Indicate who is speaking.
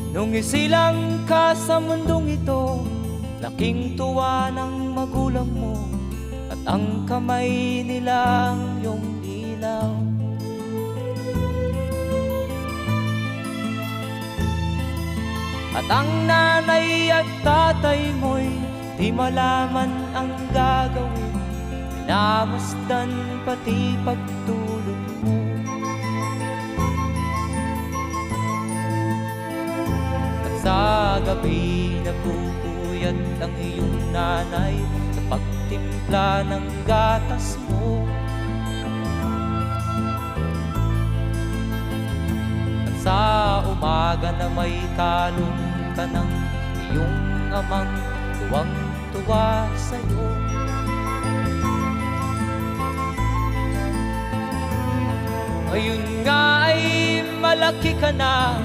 Speaker 1: Nung isilang ka sa mundong ito, laking tuwa ng magulang mo, at ang kamay nila ang iyong ilaw. At ang nanay at tatay mo'y di malaman ang gagawin, minamasdan pati pagtulog mo. At sa gabi nagpupuyat ang iyong nanay sa pagtimpla ng gatas mo. At sa umaga na may kalong ka ng iyong amang tuwang-tuwa sa'yo. Ngayon nga ay malaki ka na,